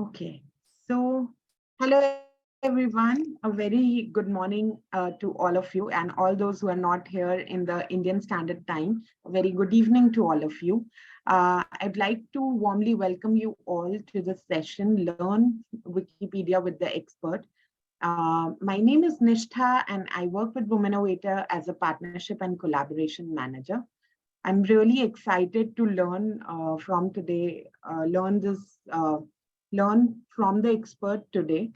Okay, so hello everyone. A very good morning to all of you and all those who are not here in the Indian Standard Time. A very good evening to all of you. I'd like to warmly welcome you all to the session Learn Wikipedia with the Expert. My name is Nishtha and I work with Women as a partnership and collaboration manager. I'm really excited to learn from today, learn from the expert today.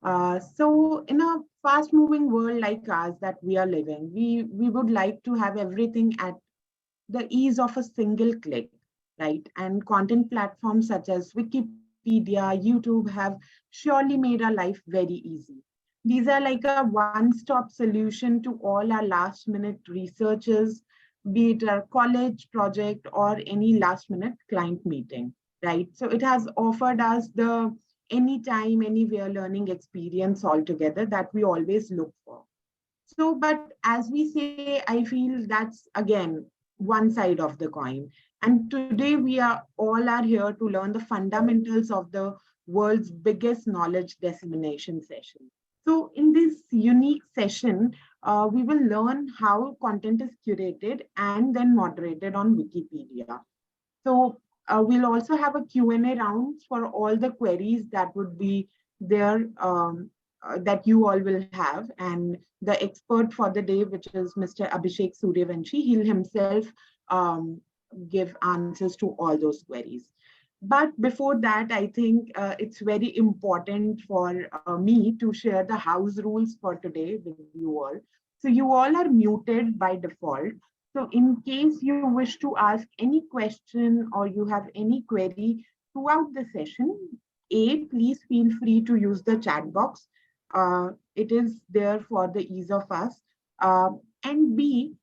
So in a fast moving world like ours that we are living, we would like to have everything at the ease of a single click, right? And content platforms such as Wikipedia, YouTube have surely made our life very easy. These are like a one-stop solution to all our last-minute researches, be it a college project or any last-minute client meeting, right? So it has offered us the anytime, anywhere learning experience altogether that we always look for. So, but as we say, I feel that's again one side of the coin. And today we are all are here to learn the fundamentals of the world's biggest knowledge dissemination session. So, in this unique session, we will learn how content is curated and then moderated on Wikipedia. So we'll also have a Q&A rounds for all the queries that would be there that you all will have. And the expert for the day, which is Mr. Abhishek Suryavanshi, he'll himself give answers to all those queries. But before that, I think it's very important for me to share the house rules for today with you all. So you all are muted by default. So in case you wish to ask any question or you have any query throughout the session, A, please feel free to use the chat box. It is there for the ease of us. And B,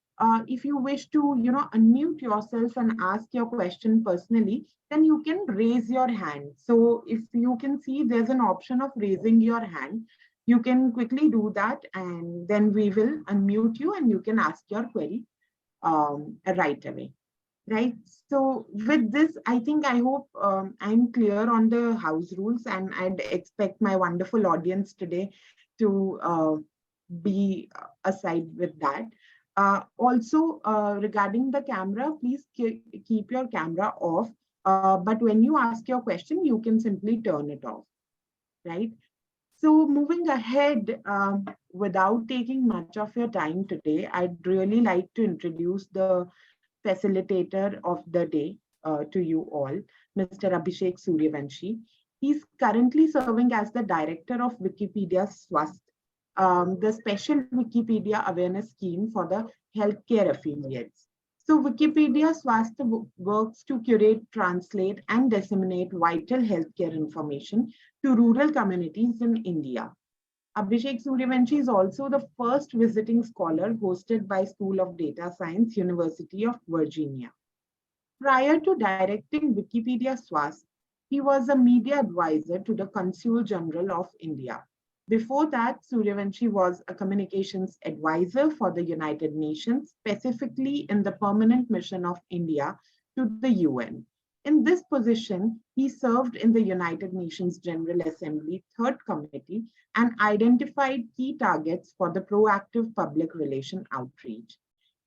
if you wish to, unmute yourself and ask your question personally, then you can raise your hand. So if you can see there's an option of raising your hand, you can quickly do that and then we will unmute you and you can ask your query right away. Right. So with this, I hope I'm clear on the house rules and I'd expect my wonderful audience today to be aside with that. Also, regarding the camera, please keep your camera off. But when you ask your question, you can simply turn it off, right? So moving ahead, without taking much of your time today, I'd really like to introduce the facilitator of the day to you all, Mr. Abhishek Suryavanshi. He's currently serving as the director of Wikipedia Swast, the special Wikipedia awareness scheme for the healthcare affiliates. So Wikipedia Swasthya works to curate, translate, and disseminate vital healthcare information to rural communities in India. Abhishek Suryavanshi is also the first visiting scholar hosted by School of Data Science, University of Virginia. Prior to directing Wikipedia Swast, he was a media advisor to the Consul General of India. Before that, Suryavanshi was a communications advisor for the United Nations, specifically in the permanent mission of India to the UN. In this position, he served in the United Nations General Assembly Third Committee and identified key targets for the proactive public relation outreach.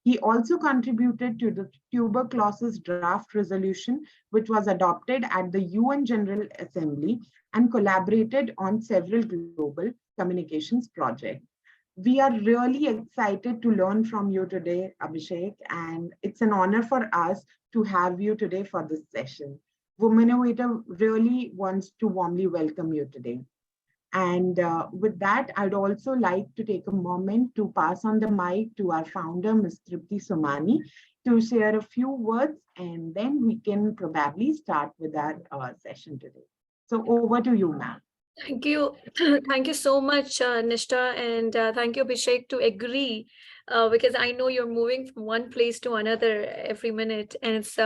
He also contributed to the tuberculosis draft resolution, which was adopted at the UN General Assembly and collaborated on several global communications projects. We are really excited to learn from you today, Abhishek, and it's an honor for us to have you today for this session. Women Innovator really wants to warmly welcome you today. And with that, I'd also like to take a moment to pass on the mic to our founder, Ms. Tripti Somani, to share a few words, and then we can probably start with our session today. So over to you, ma'am. Thank you. Thank you so much, Nishta, and thank you, Abhishek, to agree because I know you're moving from one place to another every minute, and it's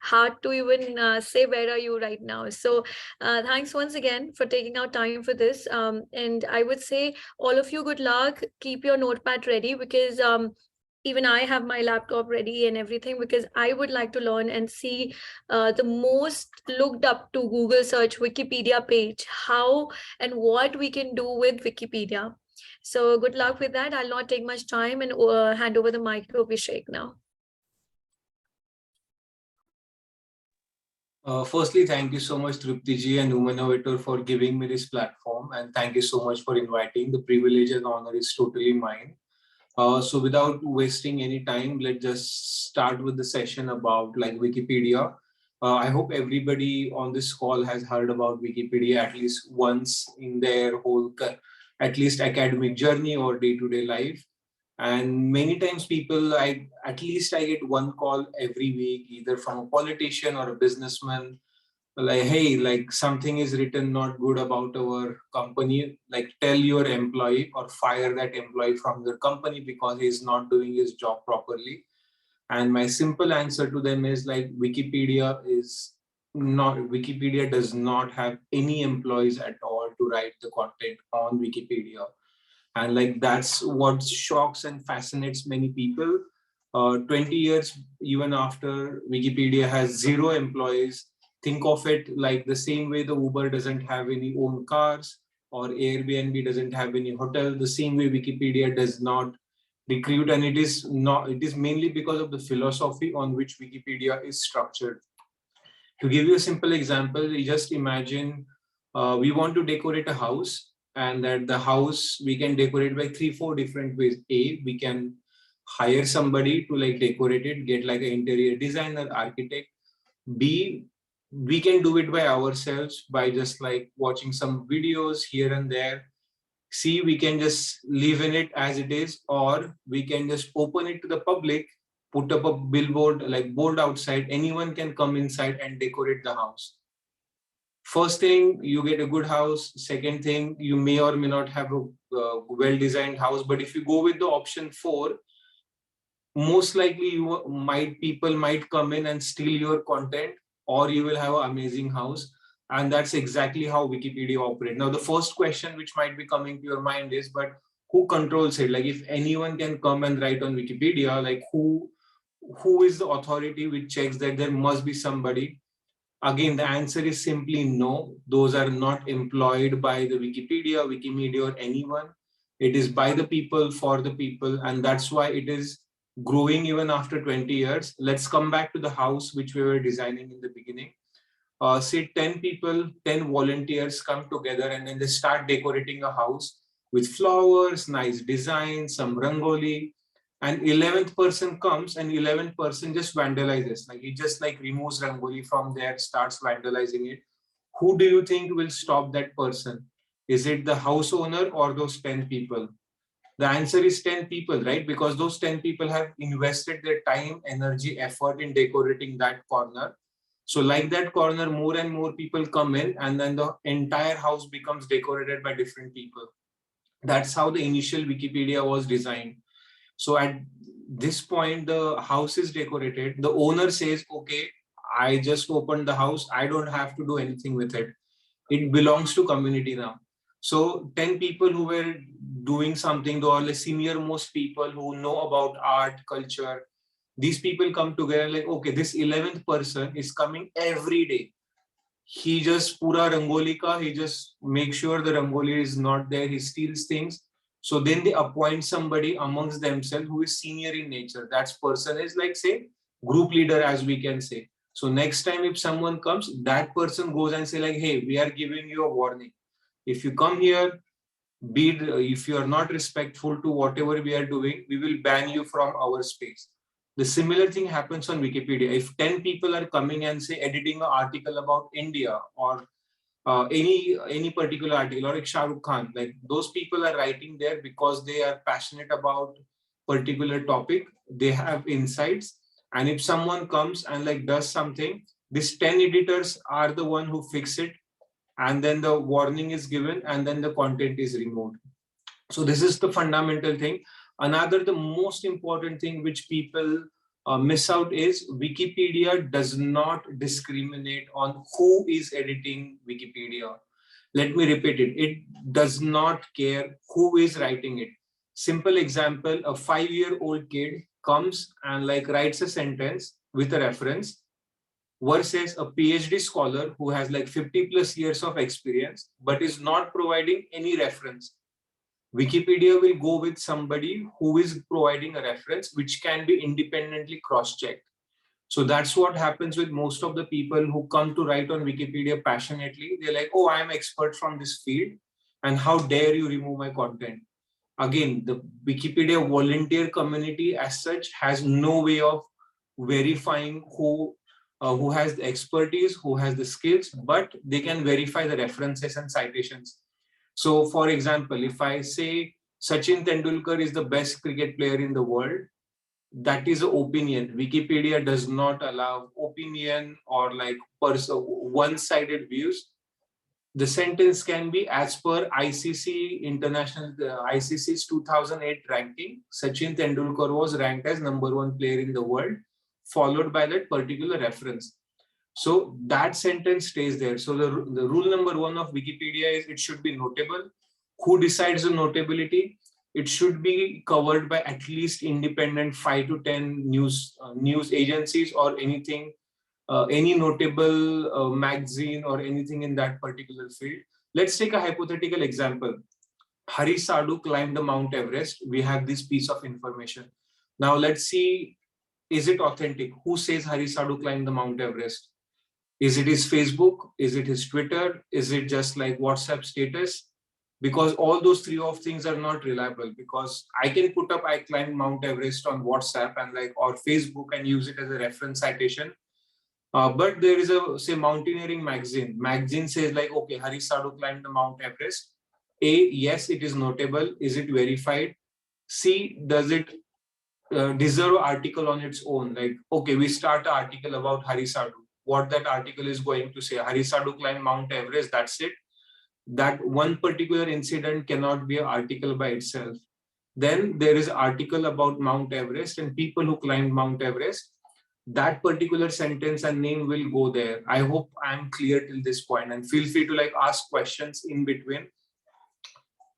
hard to even say where are you right now. So thanks once again for taking out time for this. And I would say all of you good luck. Keep your notepad ready because even I have my laptop ready and everything, because I would like to learn and see the most looked up to Google search Wikipedia page, how and what we can do with Wikipedia. So good luck with that. I'll not take much time and hand over the mic to Abhishek now. Firstly, thank you so much, Trupti ji and Umanovator, for giving me this platform. And thank you so much for inviting. The privilege and honor is totally mine. So without wasting any time, let's just start with the session about like Wikipedia. I hope everybody on this call has heard about Wikipedia at least once in their whole, at least academic journey or day-to-day life. And many times people, at least I get one call every week, either from a politician or a businessman, like, hey, like something is written not good about our company, like tell your employee or fire that employee from the company because he's not doing his job properly. And my simple answer to them is like, Wikipedia does not have any employees at all to write the content on Wikipedia. And like that's what shocks and fascinates many people. 20 years even after, Wikipedia has zero employees. Think of it like the same way the Uber doesn't have any own cars or Airbnb doesn't have any hotel, the same way Wikipedia does not recruit. And it is mainly because of the philosophy on which Wikipedia is structured. To give you a simple example, you just imagine we want to decorate a house, and that the house we can decorate by 3-4 different ways. A, we can hire somebody to like decorate it, get like an interior designer, architect. B, we can do it by ourselves by just like watching some videos here and there. C, we can just live in it as it is, or we can just open it to the public, put up a billboard, like board outside, anyone can come inside and decorate the house. First thing, you get a good house. Second thing, you may or may not have a well-designed house. But if you go with the option 4, most likely people might come in and steal your content, or you will have an amazing house. And that's exactly how Wikipedia operates. Now, the first question which might be coming to your mind is, but who controls it? Like, if anyone can come and write on Wikipedia, like who is the authority which checks that there must be somebody? Again, the answer is simply no. Those are not employed by the Wikimedia, or anyone. It is by the people, for the people, and that's why it is growing even after 20 years. Let's come back to the house which we were designing in the beginning. Say 10 people, 10 volunteers come together and then they start decorating a house with flowers, nice designs, some rangoli, and 11th person comes and 11th person just vandalizes. Like he just like removes rangoli from there, starts vandalizing it. Who do you think will stop that person? Is it the house owner or those 10 people? The answer is 10 people, right? Because those 10 people have invested their time, energy, effort in decorating that corner. So like that corner, more and more people come in, and then the entire house becomes decorated by different people. That's how the initial Wikipedia was designed. So at this point, the house is decorated. The owner says, okay, I just opened the house. I don't have to do anything with it. It belongs to community now. So 10 people who were doing something, though are the senior most people who know about art, culture, these people come together like, okay, this 11th person is coming every day. He just pura rangoli ka, he just makes sure the rangoli is not there, he steals things. So then they appoint somebody amongst themselves who is senior in nature. That person is like, say, group leader, as we can say. So next time if someone comes, that person goes and say like, hey, we are giving you a warning. If you come here, if you are not respectful to whatever we are doing, we will ban you from our space. The similar thing happens on Wikipedia. If 10 people are coming and say editing an article about India, or any particular article, or like Shah Rukh Khan, like those people are writing there because they are passionate about particular topic, they have insights. And if someone comes and like does something, these 10 editors are the one who fix it, and then the warning is given, and then the content is removed. So this is the fundamental thing. Another, the most important thing which people miss out is Wikipedia does not discriminate on who is editing Wikipedia. Let me repeat it. It does not care who is writing it. Simple example, a 5-year-old kid comes and like writes a sentence with a reference versus a PhD scholar who has like 50 plus years of experience but is not providing any reference. Wikipedia will go with somebody who is providing a reference which can be independently cross-checked. So that's what happens with most of the people who come to write on Wikipedia passionately. They're like, oh, I'm expert from this field, and how dare you remove my content? Again, the Wikipedia volunteer community as such has no way of verifying who has the expertise, who has the skills, but they can verify the references and citations. So, for example, if I say Sachin Tendulkar is the best cricket player in the world, that is an opinion. Wikipedia does not allow opinion or like one-sided views. The sentence can be as per ICC's 2008 ranking. Sachin Tendulkar was ranked as #1 player in the world, followed by that particular reference. So that sentence stays there. So the rule number one of Wikipedia is it should be notable. Who decides the notability? It should be covered by at least independent 5 to 10 news agencies or anything, any notable magazine or anything in that particular field. Let's take a hypothetical example. Hari Sadhu climbed the Mount Everest. We have this piece of information. Now let's see, is it authentic? Who says Hari Sadhu climbed the Mount Everest? Is it his Facebook? Is it his Twitter? Is it just like WhatsApp status? Because all those three of things are not reliable, because I can put up I climbed Mount Everest on WhatsApp and like or Facebook and use it as a reference citation. But there is a say mountaineering magazine. Magazine says like, okay, Hari Sadhu climbed the Mount Everest. A, yes, it is notable. Is it verified? C, does it deserve an article on its own? Like, okay, we start an article about Hari Sadhu. What that article is going to say, Hari Sadhu climbed Mount Everest, that's it. That one particular incident cannot be an article by itself. Then there is an article about Mount Everest and people who climbed Mount Everest. That particular sentence and name will go there. I hope I'm clear till this point, and feel free to like ask questions in between.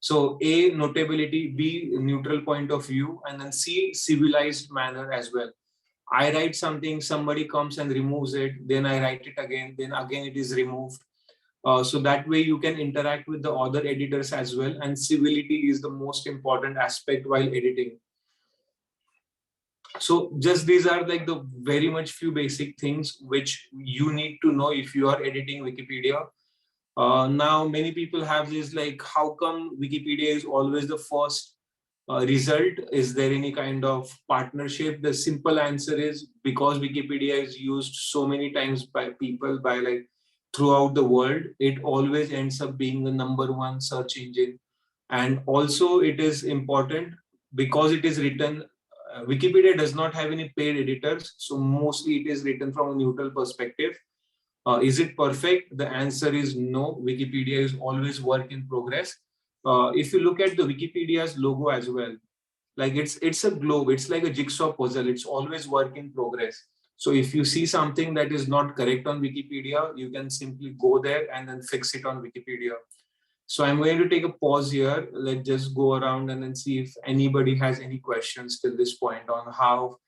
So A, notability, B, neutral point of view, and then C, civilized manner as well. I write something, somebody comes and removes it, then I write it again, then again it is removed. So that way you can interact with the other editors as well, and civility is the most important aspect while editing. So just these are like the very much few basic things which you need to know if you are editing Wikipedia. Now many people have this like, how come Wikipedia is always the first result? Is there any kind of partnership? The simple answer is because Wikipedia is used so many times by people by like throughout the world, it always ends up being the #1 search engine. And also it is important because it is written, Wikipedia does not have any paid editors, so mostly it is written from a neutral perspective. Is it perfect? The answer is no. Wikipedia is always work in progress. If you look at the Wikipedia's logo as well, like it's a globe, it's like a jigsaw puzzle, it's always work in progress. So if you see something that is not correct on Wikipedia, you can simply go there and then fix it on Wikipedia. So I'm going to take a pause here. Let's just go around and then see if anybody has any questions till this point on how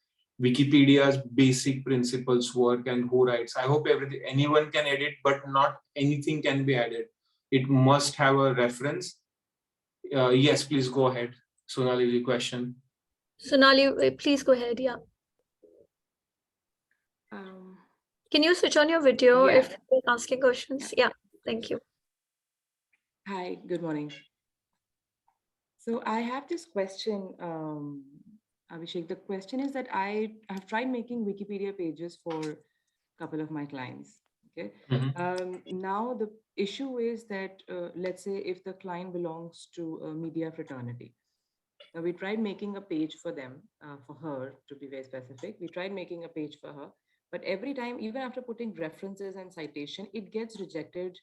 Wikipedia's basic principles work and who writes. I hope anyone can edit, but not anything can be added. It must have a reference. Yes, please go ahead. Sonali, the question. Sonali, please go ahead. Yeah. Can you switch on your video Yeah. if you're asking questions? Yeah, thank you. Hi, good morning. So I have this question, Abhishek. The question is that I have tried making Wikipedia pages for a couple of my clients. Okay. Now the issue is that let's say if the client belongs to a media fraternity. Now we tried making a page for them, for her to be very specific. We tried making a page for her, but every time, even after putting references and citation, it gets rejected,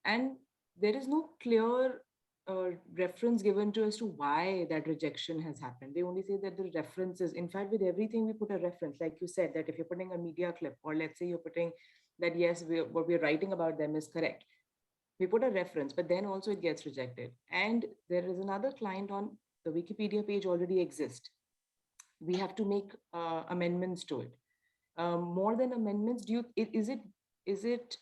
and there is no clear reference given to as to why that rejection has happened. They only say that the references, in fact, with everything we put a reference, like you said, that if you're putting a media clip, or let's say you're putting that, yes, what we're writing about them is correct. We put a reference, but then also it gets rejected. And there is another client on the Wikipedia page already exists. we have to make amendments to it. More than amendments, is it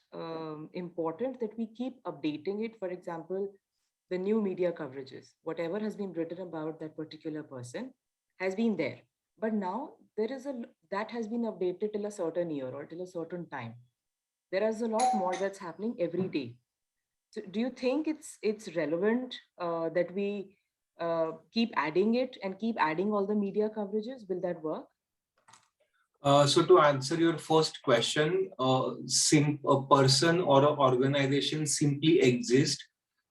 important that we keep updating it? For example, the new media coverages, whatever has been written about that particular person has been there, but now that has been updated till a certain year or till a certain time. There is a lot more that's happening every day. So do you think it's relevant that we keep adding it and keep adding all the media coverages? Will that work? So to answer your first question, a person or an organization simply exists.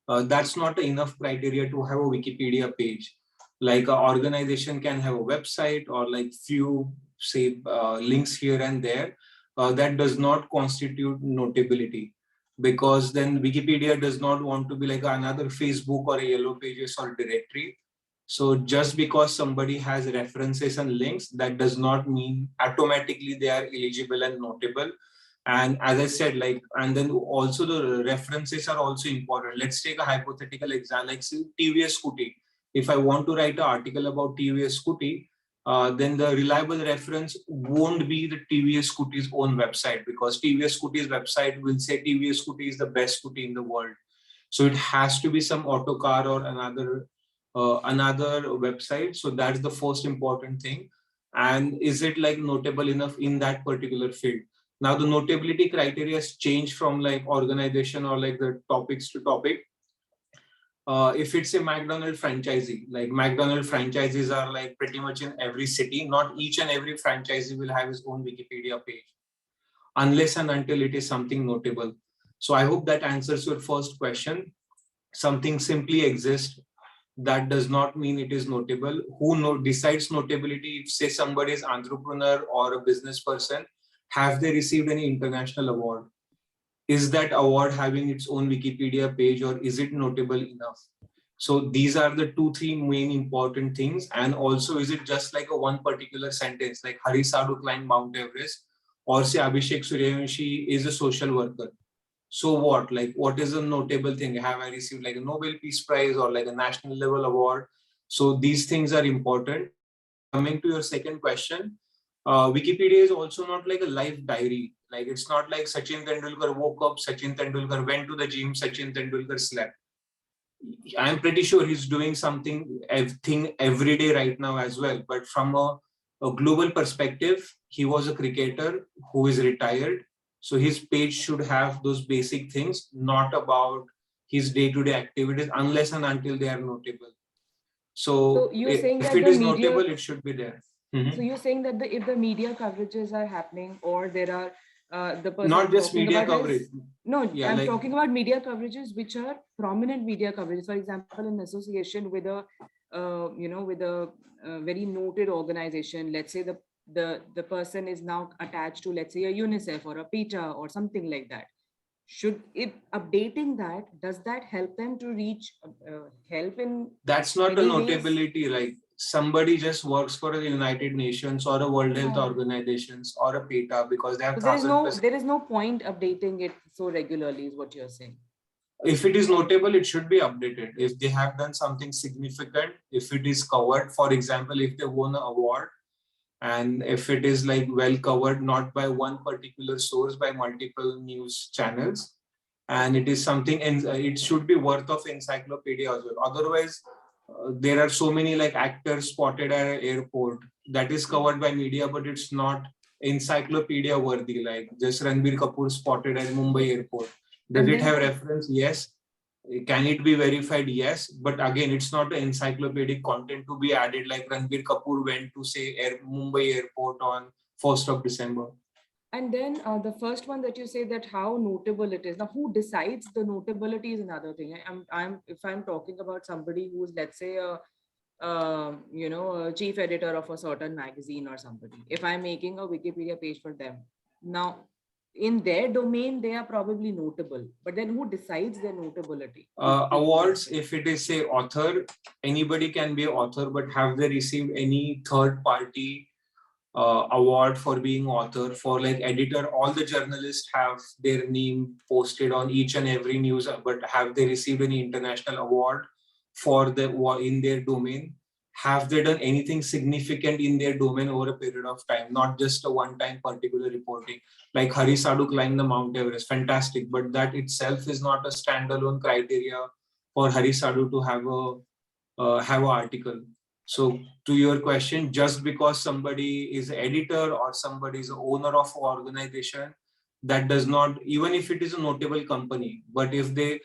That's not enough criteria to have a Wikipedia page. Like an organization can have a website or like few say links here and there. That does not constitute notability, because then Wikipedia does not want to be like another Facebook or a yellow pages or directory. So just because somebody has references and links, that does not mean automatically they are eligible and notable. And as I said, like, and then also the references are also important. Let's take a hypothetical example, like say TVS Scooty. If I want to write an article about TVS Scooty, then the reliable reference won't be the TVS Scooty's own website, because TVS Scooty's website will say TVS Scooty is the best scooty in the world. So it has to be some autocar or another website. So that's the first important thing. And is it like notable enough in that particular field? Now the notability criteria has changed from like organization or like the topics to topic. If it's a McDonald's franchisee, like McDonald's franchises are like pretty much in every city. Not each and every franchisee will have his own Wikipedia page, unless and until it is something notable. So I hope that answers your first question. Something simply exists, that does not mean it is notable. Decides notability? If say somebody is entrepreneur or a business person, have they received any international award? Is that award having its own Wikipedia page, or is it notable enough? So these are the 2-3 main important things. And also, is it just like a one particular sentence, like Hari Sadhu climbed Mount Everest, or say Abhishek Suryavanshi is a social worker? So what? Like, what is a notable thing? Have I received like a Nobel Peace Prize or like a national level award? So these things are important. And coming to your second question, Wikipedia is also not like a life diary. Like, it's not like Sachin Tendulkar woke up, Sachin Tendulkar went to the gym, Sachin Tendulkar slept. I'm pretty sure he's doing something every day right now as well. But from a global perspective, he was a cricketer who is retired. So his page should have those basic things, not about his day-to-day activities, unless and until they are notable. So you're saying if that it the is media, notable, it should be there. Mhm. so you're saying that if the media coverages are happening, or there are the person Not I'm just talking media about coverage. no, Yeah, I'm like talking about media coverages which are prominent media coverages. For example, in association with a with a very noted organization. Let's say the person is now attached to, let's say, a UNICEF or a PETA or something like that. Should it updating that, does that help them to reach help in that's not a many ways? notability. Like somebody just works for the United Nations or a World Health No. Organizations or a PETA because they have So there is 1,000 plus. there is no point updating it so regularly, is what you're saying. If it is notable, it should be updated. If they have done something significant, if it is covered, for example, if they won an award, and if it is like well covered, not by one particular source, by multiple news channels, and it is something, and it should be worth of encyclopedia as well. Otherwise, there are so many like actors spotted at an airport that is covered by media, but it's not encyclopedia worthy. Like just Ranbir Kapoor spotted at Mumbai airport. Does And it have then reference? Yes. Can it be verified? Yes. But again, it's not an encyclopedic content to be added like Ranbir Kapoor went to say Mumbai airport on 1st of December. and then the first one that you say, that how notable it is. Now, who decides the notability is another thing. If I'm talking about somebody who's, let's say, a chief editor of a certain magazine or somebody, if I'm making a Wikipedia page for them, now in their domain they are probably notable, but then who decides their notability? Awards, if it is say author, anybody can be an author, but have they received any third party award for being author? For like editor, all the journalists have their name posted on each and every news, but have they received any international award for the in their domain? have they done anything significant in their domain over a period of time, not just a one-time particular reporting. Like Hari Sadhu climbed the Mount Everest, fantastic, but that itself is not a standalone criteria for Hari Sadhu to have an article. So to your question, just because somebody is an editor or somebody is the owner of an organization, that does not, even if it is a notable company, but if they,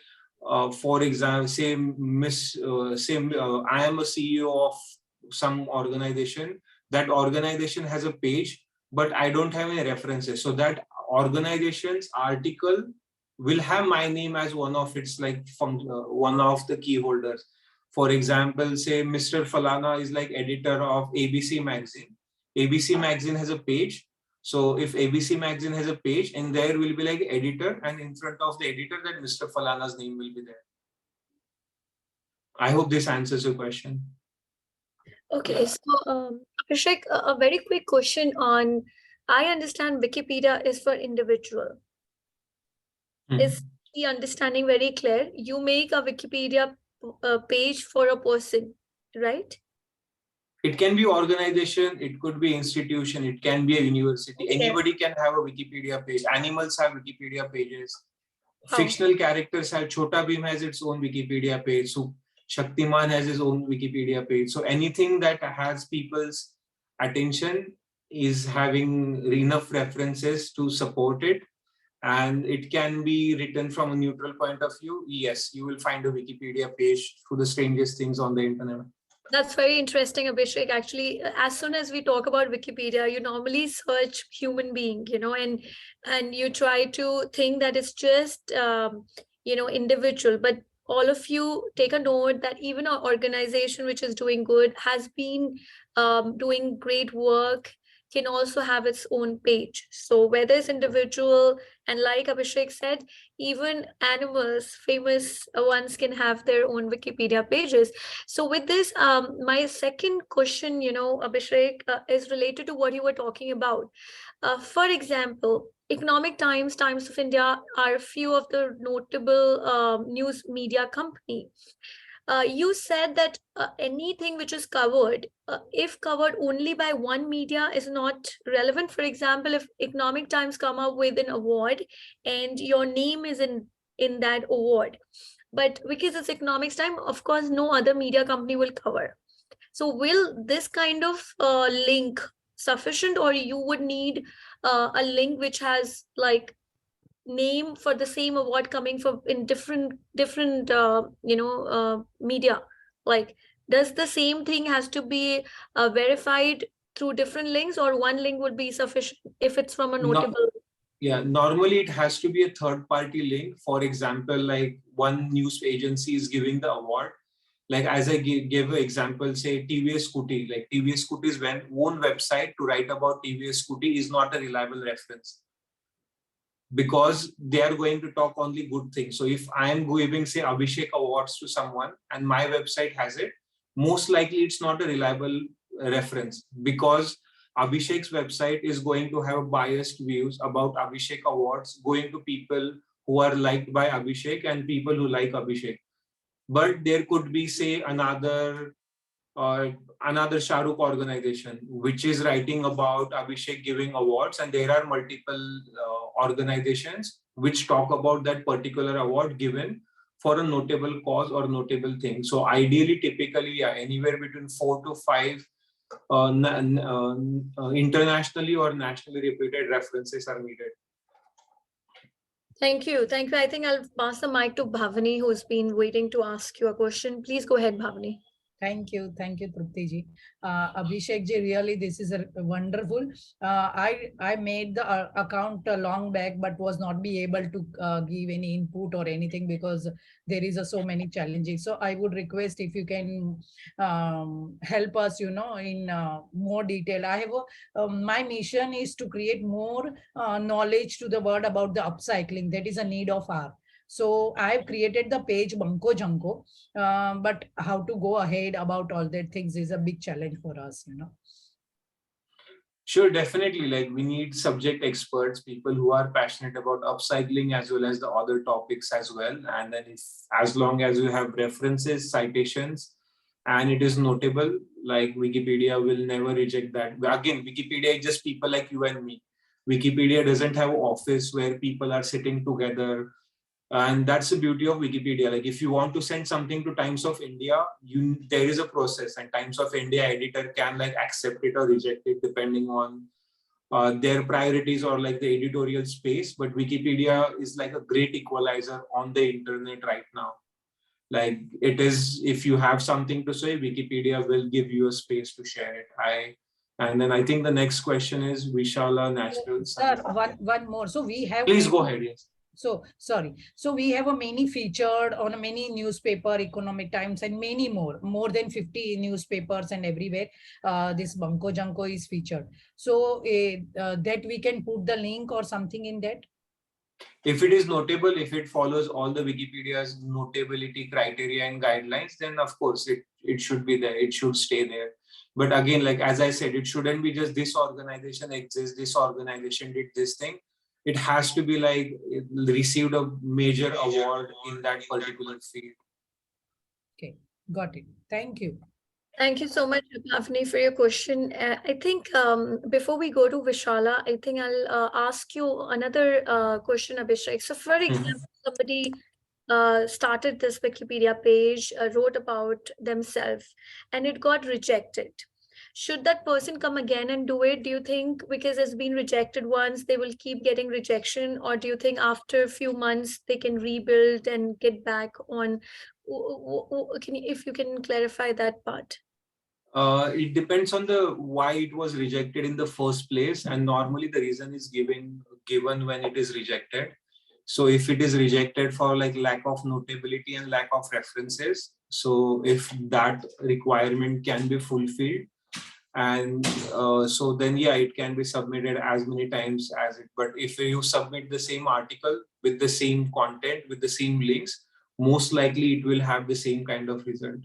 for example, say, I am a CEO of some organization, that organization has a page, but I don't have any references. So that organization's article will have my name as one of its one of the key holders. For example, say Mr. Falana is like editor of ABC Magazine. ABC Magazine has a page. So if ABC Magazine has a page, and there will be like editor, and in front of the editor, that Mr. Falana's name will be there. I hope this answers your question. Okay, so Abhishek, a very quick question on, I understand Wikipedia is for individual. Is the understanding very clear? You make a Wikipedia page for a person, right? It can be organization, it could be institution, it can be a university. Okay. Anybody can have a Wikipedia page. Animals have Wikipedia pages. Oh. Fictional characters have, Chota Bheem has its own Wikipedia page. So Shaktiman has his own Wikipedia page. So anything that has people's attention is having enough references to support it. And it can be written from a neutral point of view. Yes, you will find a Wikipedia page for the strangest things on the internet. That's very interesting, Abhishek. Actually, as soon as we talk about Wikipedia, you normally search human being, and you try to think that it's just, individual. But all of you take a note that even an organization which is doing good, has been doing great work, can also have its own page. So whether it's individual, and like Abhishek said, even animals, famous ones, can have their own Wikipedia pages. So with this, my second question, Abhishek, is related to what you were talking about. For example, Economic Times, Times of India are a few of the notable news media company. You said that anything which is covered, if covered only by one media, is not relevant. For example, if Economic Times come up with an award and your name is in that award, but because it's Economics Time, of course, no other media company will cover. So will this kind of link sufficient, or you would need a link which has like name for the same award coming from in different media? Like, does the same thing has to be verified through different links, or one link would be sufficient if it's from a notable? Yeah, normally it has to be a third party link. For example, like one news agency is giving the award. Like as I gave an example, say TVS Scooty, like TVS Scooty's own website to write about TVS Scooty is not a reliable reference, because they are going to talk only good things. So if I am giving, say, Abhishek Awards to someone and my website has it, most likely it's not a reliable reference, because Abhishek's website is going to have biased views about Abhishek Awards going to people who are liked by Abhishek and people who like Abhishek. But there could be, say, another Shah Rukh organization which is writing about Abhishek giving awards, and there are multiple organizations which talk about that particular award given for a notable cause or notable thing. So ideally, typically, anywhere between 4 to 5 internationally or nationally reputed references are needed. Thank you. I think I'll pass the mic to Bhavani, who's been waiting to ask you a question. Please go ahead, Bhavani. Thank you, Trupti ji. Abhishek ji, really this is a wonderful. I made the account long back, but was not be able to give any input or anything because there is so many challenges. So I would request if you can help us, in more detail. I have my mission is to create more knowledge to the world about the upcycling. That is a need of our. So I've created the page Banko Janko, but how to go ahead about all that things is a big challenge for us, Sure, definitely. Like we need subject experts, people who are passionate about upcycling as well as the other topics as well. And then as long as you have references, citations, and it is notable, like Wikipedia will never reject that. Again, Wikipedia is just people like you and me. Wikipedia doesn't have an office where people are sitting together. And that's the beauty of Wikipedia. Like if you want to send something to Times of India, there is a process, and Times of India editor can like accept it or reject it depending on their priorities or like the editorial space. But Wikipedia is like a great equalizer on the internet right now. Like it is, if you have something to say, Wikipedia will give you a space to share it. And then I think the next question is Vishala Natural Sir, Science. one more. So we have. Please go ahead. Yes. So sorry. So we have a many featured on a many newspaper, Economic Times, and many more than 50 newspapers and everywhere. This Banco Janko is featured. So that we can put the link or something in that. If it is notable, if it follows all the Wikipedia's notability criteria and guidelines, then of course it should be there. It should stay there. But again, like as I said, it shouldn't be just this organization exists, this organization did this thing. It has to be like it received a major award in that particular field. Okay, got it. Thank you. Thank you so much, Bhavani, for your question. I think before we go to Vishala, I think I'll ask you another question, Abhishek. So, for example, somebody started this Wikipedia page, wrote about themselves, and it got rejected. Should that person come again and do it? Do you think because it's been rejected once, they will keep getting rejection? Or do you think after a few months, they can rebuild and get back on? If you can clarify that part? It depends on the why it was rejected in the first place, and normally the reason is given when it is rejected. So if it is rejected for like lack of notability and lack of references, so if that requirement can be fulfilled, and so then yeah, it can be submitted as many times as it. But if you submit the same article with the same content with the same links, most likely it will have the same kind of result.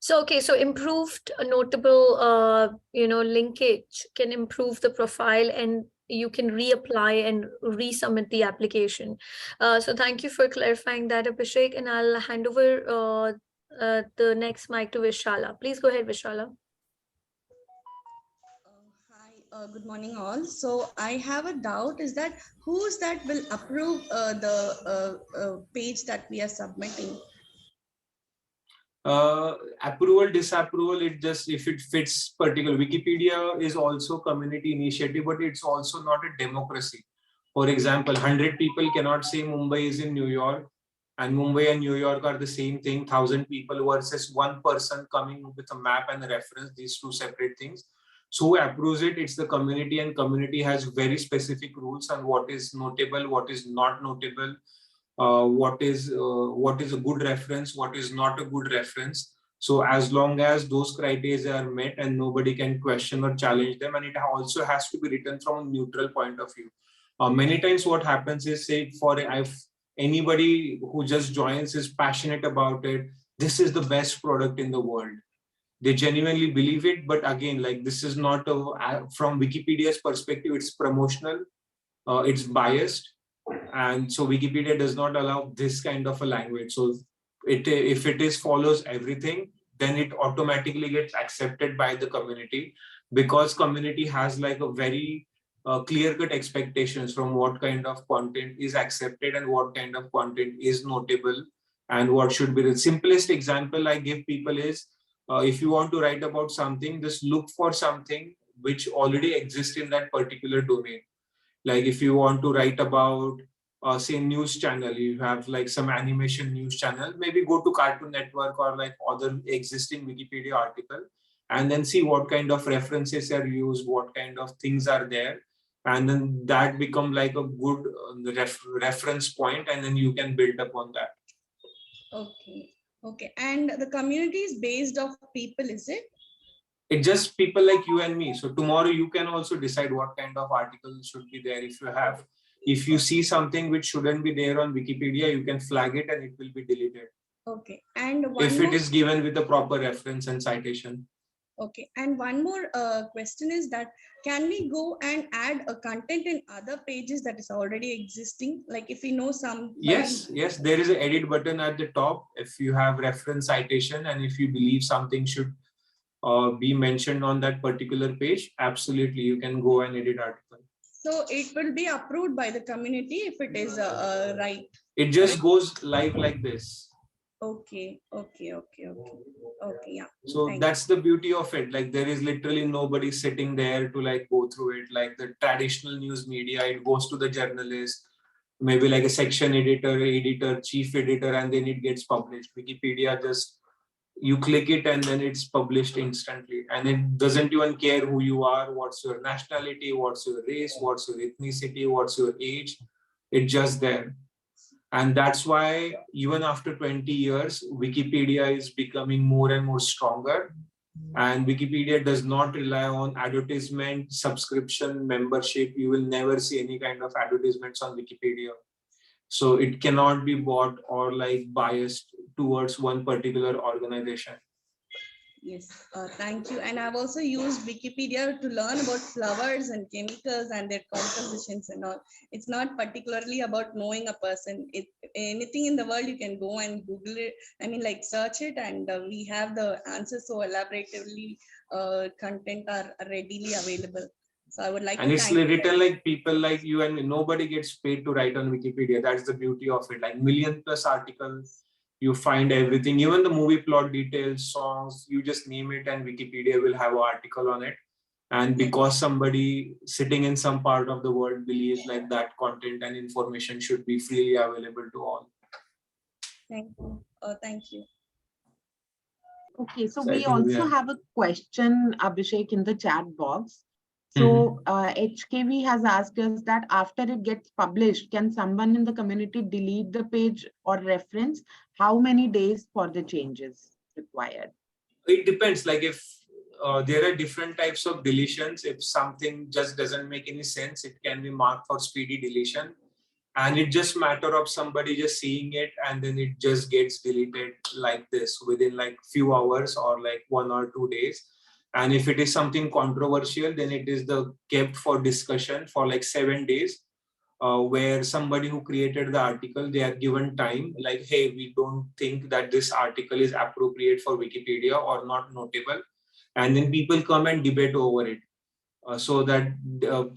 So, okay, so improved notable, linkage can improve the profile, and you can reapply and resubmit the application. So thank you for clarifying that, Abhishek, and I'll hand over the next mic to Vishala. Please go ahead, Vishala. Hi, good morning all. So I have a doubt, is that who's that will approve the page that we are submitting? Approval, disapproval, it just if it fits particular. Wikipedia is also community initiative, but it's also not a democracy. For example, 100 people cannot say Mumbai is in New York, and Mumbai and New York are the same thing. 1,000 people versus one person coming with a map and a reference, these two separate things. So who approves it? It's the community, and community has very specific rules on what is notable, what is not notable, what is a good reference, what is not a good reference. So as long as those criteria are met and nobody can question or challenge them, and it also has to be written from a neutral point of view. Many times what happens is, say if anybody who just joins is passionate about it, this is the best product in the world. They genuinely believe it, but again, like this is not from Wikipedia's perspective, it's promotional, it's biased, and so Wikipedia does not allow this kind of a language. So if it is follows everything, then it automatically gets accepted by the community, because community has like a very clear-cut expectations from what kind of content is accepted and what kind of content is notable and what should be. The simplest example I give people is, if you want to write about something, just look for something which already exists in that particular domain. Like if you want to write about say news channel, you have like some animation news channel, maybe go to Cartoon Network or like other existing Wikipedia article, and then see what kind of references are used, what kind of things are there, and then that become like a good reference point, and then you can build upon that. Okay, and the community is based off people, is it? It's just people like you and me. So tomorrow you can also decide what kind of articles should be there. If you see something which shouldn't be there on Wikipedia, you can flag it and it will be deleted. Okay, and if it is given with the proper reference and citation. Okay, and one more question is that can we go and add a content in other pages that is already existing? Like if we know somebody. Yes, there is an edit button at the top. If you have reference citation and if you believe something should be mentioned on that particular page, absolutely, you can go and edit article. So it will be approved by the community if it is right. It just goes live like this. Okay, yeah. So that's the beauty of it. Like there is literally nobody sitting there to like go through it. Like the traditional news media, it goes to the journalist, maybe like a section editor, chief editor, and then it gets published. Wikipedia, just you click it and then it's published instantly. And it doesn't even care who you are, what's your nationality, what's your race, what's your ethnicity, what's your age. It's just there. And that's why even after 20 years, Wikipedia is becoming more and more stronger. And Wikipedia does not rely on advertisement, subscription, membership. You will never see any kind of advertisements on Wikipedia. So it cannot be bought or like biased towards one particular organization. Yes, thank you. And I've also used Wikipedia to learn about flowers and chemicals and their compositions and all. It's not particularly about knowing a person. Anything in the world, you can go and Google it. I mean, like search it, and we have the answers so elaboratively. Content are readily available. So I would like and to it's thank written like people like you, and nobody gets paid to write on Wikipedia. That's the beauty of it. Like million plus articles, you find everything, even the movie plot details, songs, you just name it and Wikipedia will have an article on it. And because somebody sitting in some part of the world believes like that content and information should be freely available to all. Thank you. Thank you. Okay, so we also have a question, Abhishek, in the chat box. So HKV has asked us that after it gets published, can someone in the community delete the page or reference? How many days for the changes required? It depends. Like if there are different types of deletions. If something just doesn't make any sense, it can be marked for speedy deletion. And it just matter of somebody just seeing it and then it just gets deleted like this within like few hours or like 1 or 2 days. And if it is something controversial, then it is kept for discussion for like 7 days, where somebody who created the article, they are given time like, hey, we don't think that this article is appropriate for Wikipedia or not notable. And then people come and debate over it. So that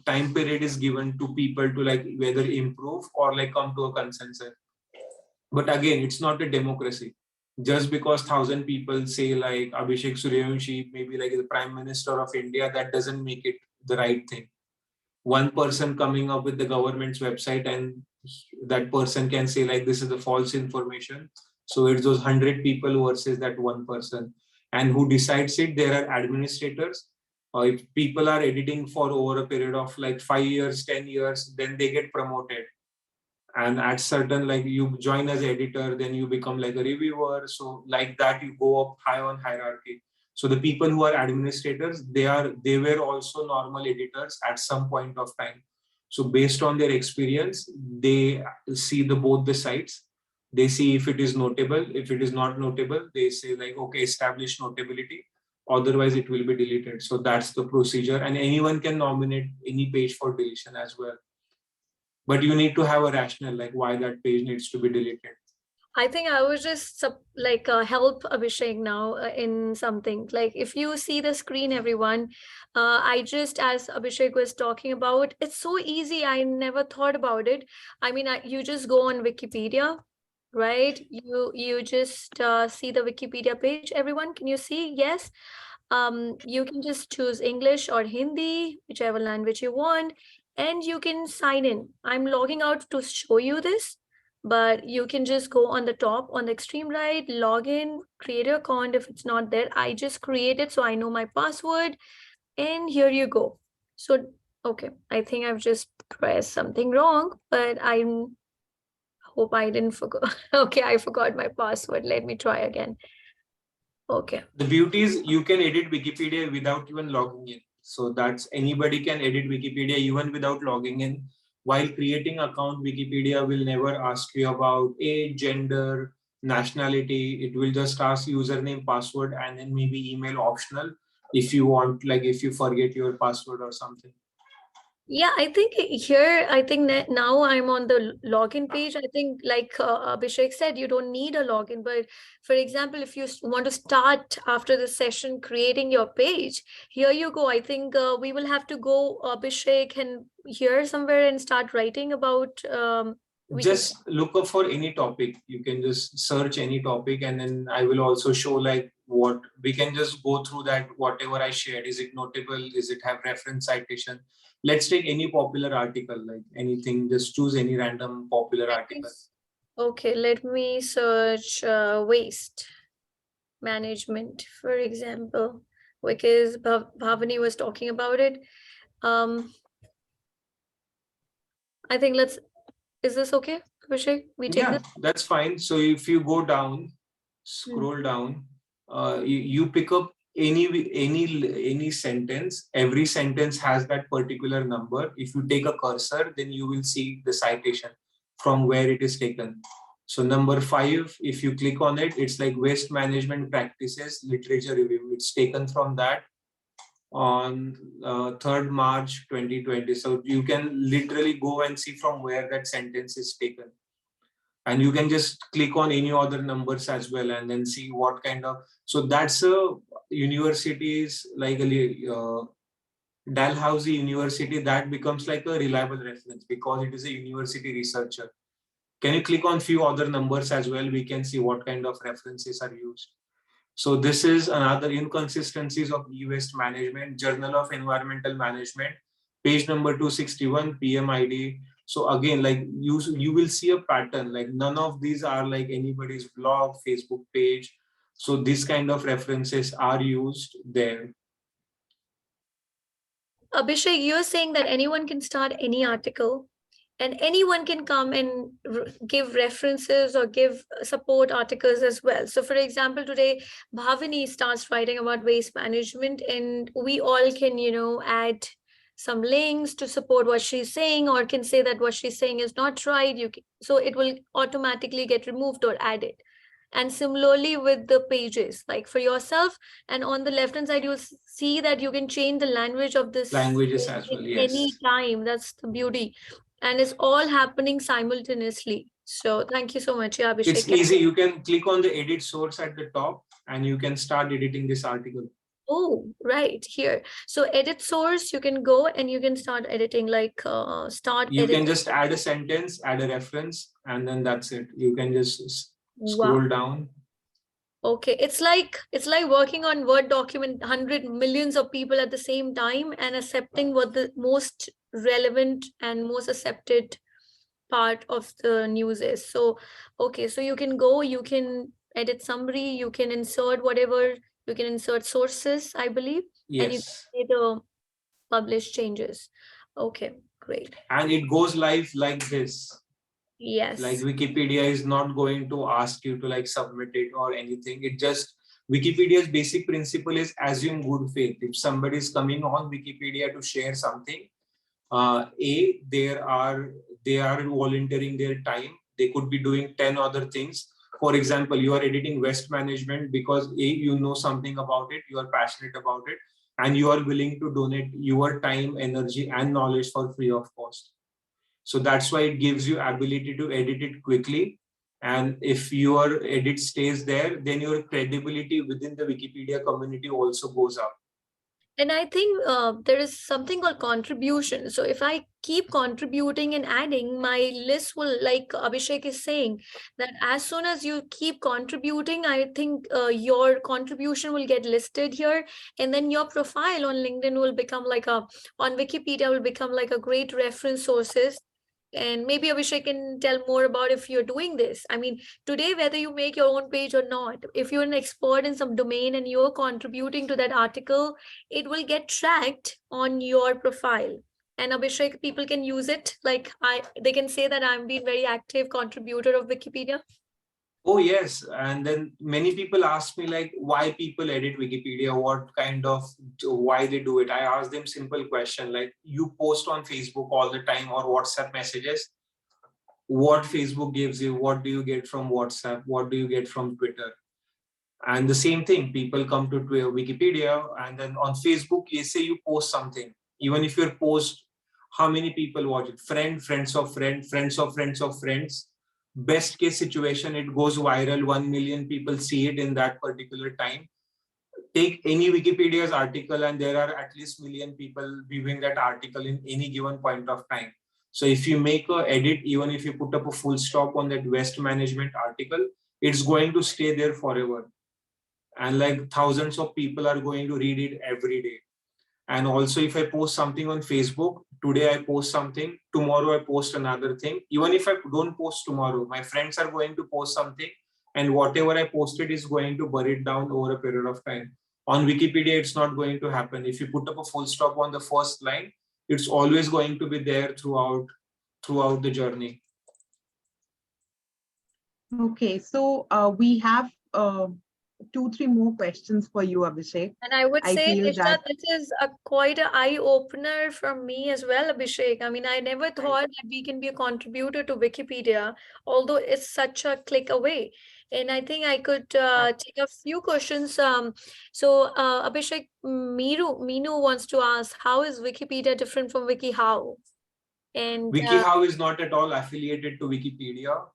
time period is given to people to like whether improve or like come to a consensus. But again, it's not a democracy. Just because 1,000 people say like Abhishek Suryavanshi, maybe like the Prime Minister of India, that doesn't make it the right thing. One person coming up with the government's website and that person can say like this is the false information. So it's those 100 people versus that one person. And who decides it? There are administrators. If people are editing for over a period of like 5 years, 10 years, then they get promoted. And at certain, like you join as editor, then you become like a reviewer. So like that, you go up high on hierarchy. So the people who are administrators, they were also normal editors at some point of time. So based on their experience, they see both the sides. They see if it is notable. If it is not notable, they say like, okay, establish notability. Otherwise, it will be deleted. So that's the procedure. And anyone can nominate any page for deletion as well. But you need to have a rationale like why that page needs to be deleted. I think I would just help Abhishek now in something. Like if you see the screen, everyone, I just, as Abhishek was talking about, it's so easy. I never thought about it. I mean, you just go on Wikipedia, right? You just see the Wikipedia page. Everyone, can you see? Yes. You can just choose English or Hindi, whichever language you want, and you can sign in. I'm logging out to show you this, but you can just go on the top, on the extreme right, log in, create your account. If it's not there, I just create it so I know my password, and here you go. So, okay, I think I've just pressed something wrong, but I hope I didn't forget. Okay, I forgot my password. Let me try again. Okay. The beauty is you can edit Wikipedia without even logging in. So that's anybody can edit Wikipedia even without logging in. While creating account, Wikipedia will never ask you about age, gender, nationality. It will just ask username, password, and then maybe email optional. if you want, like if you forget your password or something. Yeah, I think here, I think that now I'm on the login page. I think like Abhishek said, you don't need a login. But for example, if you want to start after the session creating your page, here you go. I think we will have to go, Abhishek, and here somewhere and start writing about Just look up for any topic. You can just search any topic, and then I will also show like what we can just go through that. Whatever I shared, is it notable? Is it have reference citation? Let's take any popular article, like anything. Just choose any random popular article. Okay, let me search waste management, for example, because Bhavani was talking about it. I think is this okay, Abhishek? We take this? That's fine. So if you go down, scroll down, you pick up any sentence. Every sentence has that particular number. If you take a cursor, then you will see the citation from where it is taken. So number 5, if you click on it, it's like waste management practices literature review. It's taken from that on 3rd March 2020. So you can literally go and see from where that sentence is taken. And you can just click on any other numbers as well and then see what kind of, so that's a universities like a Dalhousie University, that becomes like a reliable reference because it is a university researcher. Can you click on few other numbers as well? We can see what kind of references are used. So this is another inconsistencies of e-waste management, Journal of Environmental Management, page number 261, PMID. So again, like you will see a pattern, like none of these are like anybody's blog, Facebook page. So these kind of references are used there. Abhishek, you're saying that anyone can start any article and anyone can come and give references or give support articles as well. So for example, today Bhavani starts writing about waste management and we all can, add some links to support what she's saying, or can say that what she's saying is not right. So it will automatically get removed or added. And similarly with the pages, like for yourself, and on the left hand side you'll see that you can change the language of this languages as well. Yes, any time. That's the beauty, and it's all happening simultaneously. So thank you so much. Yeah, Abhishek. It's easy. You can click on the edit source at the top and you can start editing this article. Oh, right here. So edit source, you can go and you can start editing, like you can just add a sentence, add a reference, and then that's it. You can just scroll down. Okay, it's like working on Word document, 100 millions of people at the same time and accepting what the most relevant and most accepted part of the news is. So, okay, so you can go, you can edit summary, you can insert whatever, you can insert sources, I believe, and you can say the publish changes. Okay, great. And it goes live like this. Yes. Like Wikipedia is not going to ask you to like submit it or anything. It just, Wikipedia's basic principle is assume good faith. If somebody is coming on Wikipedia to share something, they are volunteering their time. They could be doing 10 other things. For example, you are editing waste management because you know something about it, you are passionate about it, and you are willing to donate your time, energy, and knowledge for free of cost. So that's why it gives you ability to edit it quickly. And if your edit stays there, then your credibility within the Wikipedia community also goes up. And I think there is something called contribution. So if I keep contributing and adding, my list will, like Abhishek is saying, that as soon as you keep contributing, I think your contribution will get listed here. And then your profile on LinkedIn will become on Wikipedia will become like a great reference sources. And maybe Abhishek can tell more about if you're doing this. I mean, today, whether you make your own page or not, if you're an expert in some domain and you're contributing to that article, it will get tracked on your profile. And Abhishek, people can use it. They can say that I'm being very active contributor of Wikipedia. Oh, yes. And then many people ask me like, why people edit Wikipedia? Why they do it? I ask them simple question like, you post on Facebook all the time or WhatsApp messages. What Facebook gives you? What do you get from WhatsApp? What do you get from Twitter? And the same thing, people come to Wikipedia, and then on Facebook, you say you post something. Even if your post, how many people watch it? Friends of friends, friends of friends of friends. Best case situation, it goes viral, 1 million people see it in that particular time. Take any Wikipedia's article, and there are at least million people viewing that article in any given point of time. So if you make a edit, even if you put up a full stop on that waste management article, it's going to stay there forever. And like thousands of people are going to read it every day. And also, if I post something on Facebook, today I post something, tomorrow I post another thing. Even if I don't post tomorrow, my friends are going to post something, and whatever I posted is going to bury it down over a period of time. On Wikipedia, it's not going to happen. If you put up a full stop on the first line, it's always going to be there throughout the journey. Okay, so we have 2-3 more questions for you, Abhishek. And I would I say, feel Nisha, that this is quite an eye-opener for me as well, Abhishek. I mean, I never thought that we can be a contributor to Wikipedia, although it's such a click away. And I think I could take a few questions. Abhishek, Meenu wants to ask, how is Wikipedia different from WikiHow? And WikiHow is not at all affiliated to Wikipedia.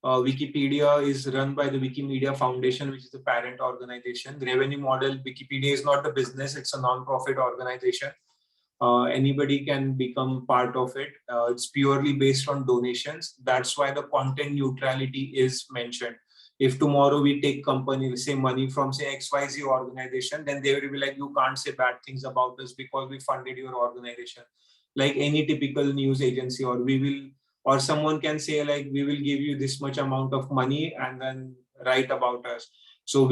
Wikipedia is run by the Wikimedia Foundation, which is the parent organization. The revenue model, Wikipedia is not a business, it's a non-profit organization. Anybody can become part of it. It's purely based on donations. That's why the content neutrality is mentioned. If tomorrow we take company, say money from say XYZ organization, then they will be like, you can't say bad things about us because we funded your organization. Like any typical news agency, or someone can say like, we will give you this much amount of money and then write about us. So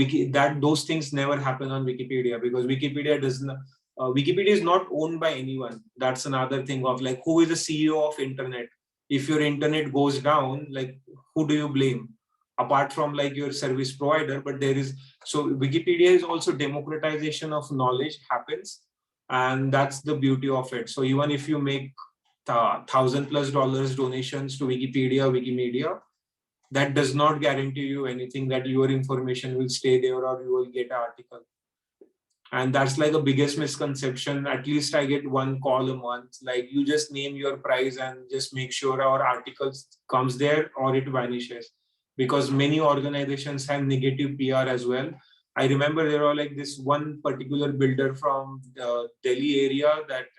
those things never happen on Wikipedia, because Wikipedia is not owned by anyone. That's another thing of like, who is the CEO of internet? If your internet goes down, like, who do you blame? Apart from like your service provider, but so Wikipedia is also democratization of knowledge happens. And that's the beauty of it. So even if you make $1,000+ donations to Wikimedia, that does not guarantee you anything that your information will stay there or you will get an article. And that's like the biggest misconception. At least I get one call a month. Like, you just name your price and just make sure our articles comes there or it vanishes. Because many organizations have negative PR as well. I remember there was like this one particular builder from the Delhi area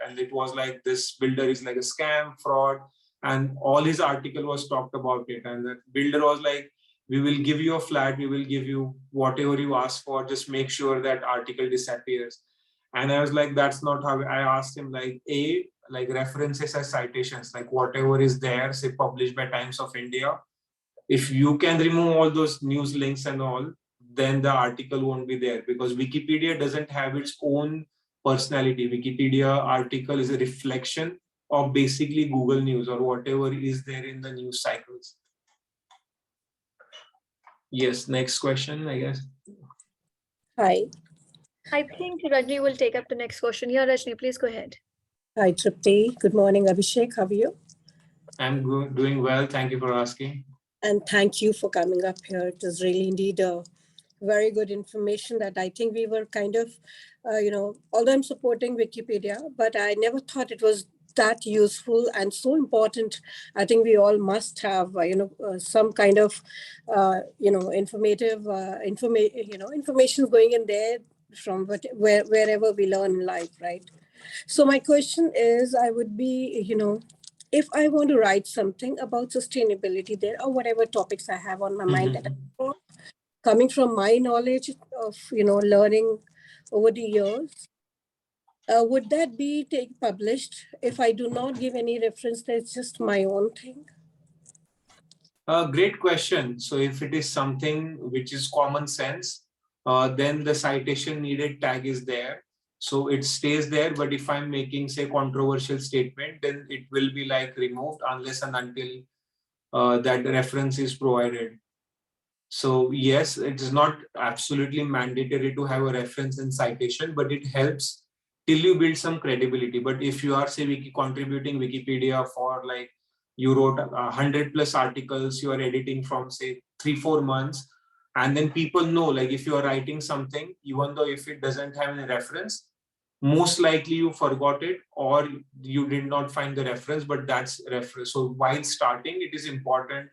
and it was like, this builder is like a scam, fraud, and all his article was talked about it. And the builder was like, we will give you a flat, we will give you whatever you ask for, just make sure that article disappears. And I was like, that's not how. I asked him like, like references as citations, like whatever is there, say published by Times of India. If you can remove all those news links and all, then the article won't be there, because Wikipedia doesn't have its own personality. Wikipedia article is a reflection of basically Google News or whatever is there in the news cycles. Yes, next question, I guess. Hi. I think Rajni will take up the next question. Yeah, Rajni, please go ahead. Hi, Tripti. Good morning, Abhishek. How are you? I'm doing well. Thank you for asking. And thank you for coming up here. It was really indeed a very good information that I think we were kind of, although I'm supporting Wikipedia, but I never thought it was that useful and so important. I think we all must have, some kind of, informative, information going in there from wherever we learn in life, right? So my question is, I would be, if I want to write something about sustainability there or whatever topics I have on my mind that coming from my knowledge of, learning over the years, would that be published if I do not give any reference? That's just my own thing. Great question. So if it is something which is common sense, then the citation needed tag is there. So it stays there. But if I'm making, say, controversial statement, then it will be like removed unless and until that reference is provided. So yes, it is not absolutely mandatory to have a reference and citation, but it helps till you build some credibility. But if you are, say, contributing Wikipedia for like, you wrote 100+ articles, you are editing from say 3-4 months, And then people know, like if you are writing something, even though if it doesn't have any reference, most likely you forgot it or you did not find the reference, but that's reference. So while starting, it is important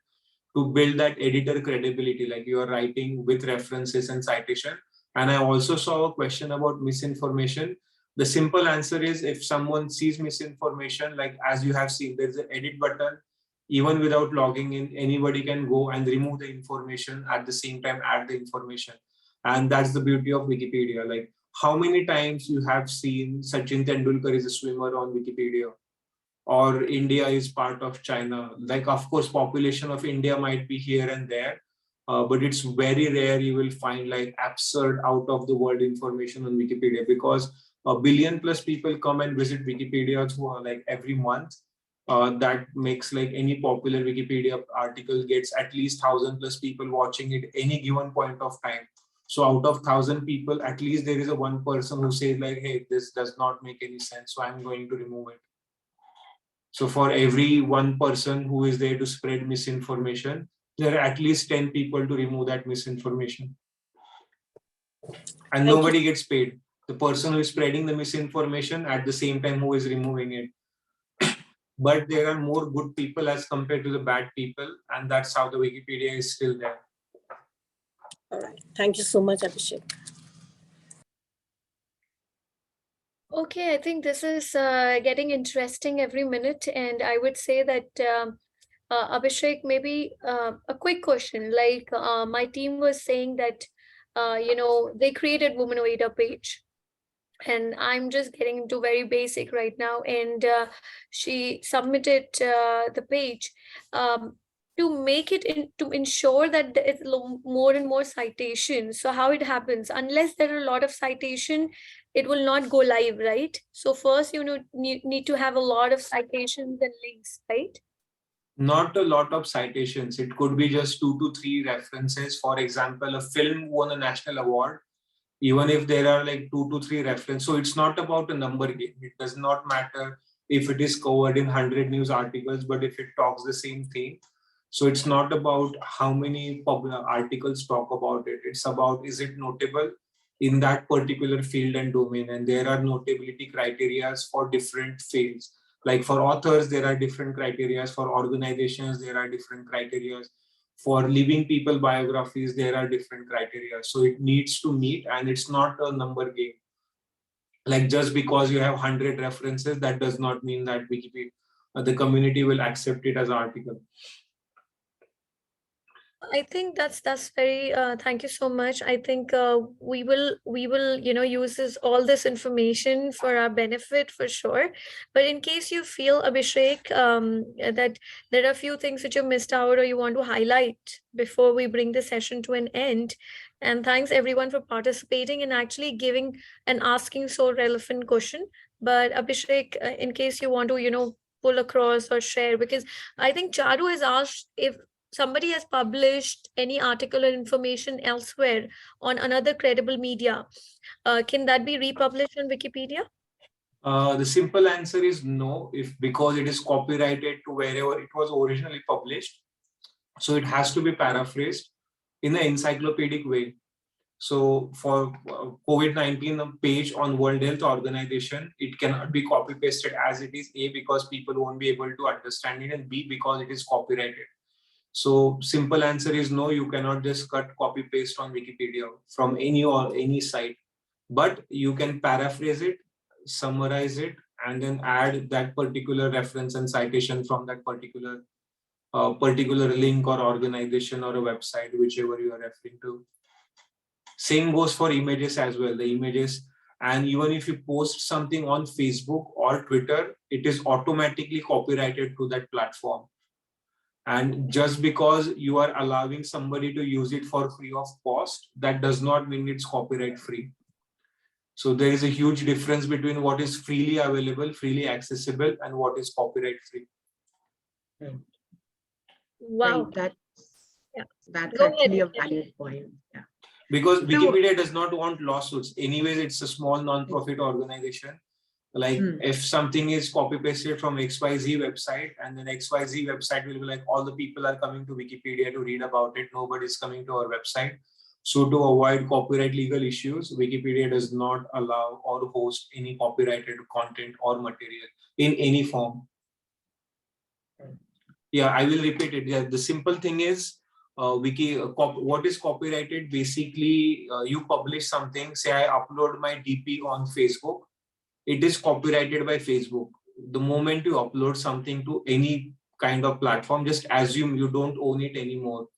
to build that editor credibility, like you are writing with references and citation. And I also saw a question about misinformation. The simple answer is, if someone sees misinformation, like as you have seen, there's an edit button. Even without logging in, anybody can go and remove the information, at the same time add the information. And that's the beauty of Wikipedia. Like, how many times you have seen Sachin Tendulkar is a swimmer on Wikipedia, or India is part of China? Like, of course, population of India might be here and there, but it's very rare you will find like absurd out of the world information on Wikipedia, because a billion plus people come and visit Wikipedia through, like every month. That makes like any popular Wikipedia article gets at least 1,000 plus people watching it any given point of time. So out of 1,000 people, at least there is a one person who says like, hey, this does not make any sense, so I'm going to remove it. So for every one person who is there to spread misinformation, there are at least 10 people to remove that misinformation. And nobody gets paid. The person who is spreading the misinformation, at the same time who is removing it. But there are more good people as compared to the bad people, and that's how the Wikipedia is still there. All right. Thank you so much, Abhishek. Okay, I think this is getting interesting every minute, and I would say that Abhishek, maybe a quick question. Like my team was saying that they created Womanoida page, and I'm just getting into very basic right now. And she submitted the page to make it to ensure that it's more and more citations. So how it happens, unless there are a lot of citation, it will not go live, right? So first you need to have a lot of citations and links, right? Not a lot of citations. It could be just 2 to 3 references. For example, a film won a national award, even if there are like 2 to 3 references. So it's not about a number game. It does not matter if it is covered in 100 news articles, but if it talks the same thing. So it's not about how many popular articles talk about it. It's about, is it notable in that particular field and domain? And there are notability criteria for different fields. Like for authors, there are different criteria. For organizations, there are different criteria. For living people biographies, there are different criteria. So it needs to meet, and it's not a number game. Like just because you have 100 references, that does not mean that Wikipedia, the community will accept it as an article. I think that's very thank you so much. I think we will use all this information for our benefit for sure. But in case you feel, Abhishek, that there are a few things that you missed out or you want to highlight before we bring the session to an end. And thanks everyone for participating and actually giving and asking so relevant question. But Abhishek, in case you want to pull across or share, because I think Charu has asked if somebody has published any article or information elsewhere on another credible media, can that be republished on Wikipedia? The simple answer is no, because it is copyrighted to wherever it was originally published. So it has to be paraphrased in an encyclopedic way. So for COVID-19 page on World Health Organization, it cannot be copy pasted as it is, A, because people won't be able to understand it, and B, because it is copyrighted. So simple answer is no, you cannot just cut copy paste on Wikipedia from any site, but you can paraphrase it, summarize it, and then add that particular reference and citation from that particular link or organization or a website, whichever you are referring to. Same goes for images as well. The images, and even if you post something on Facebook or Twitter, it is automatically copyrighted to that platform. And just because you are allowing somebody to use it for free of cost, that does not mean it's copyright free. So there is a huge difference between what is freely available, freely accessible, and what is copyright free. Wow. Right, Yeah. that's Go actually ahead. a valid point. Yeah. Because Wikipedia does not want lawsuits. Anyways, it's a small non-profit organization. Like if something is copy pasted from XYZ website, and then XYZ website will be like, all the people are coming to Wikipedia to read about it, nobody's coming to our website. So to avoid copyright legal issues, Wikipedia does not allow or host any copyrighted content or material in any form. Yeah, I will repeat it. Yeah, the simple thing is, what is copyrighted? Basically, you publish something. Say I upload my DP on Facebook. It is copyrighted by Facebook. The moment you upload something to any kind of platform, just assume you don't own it anymore,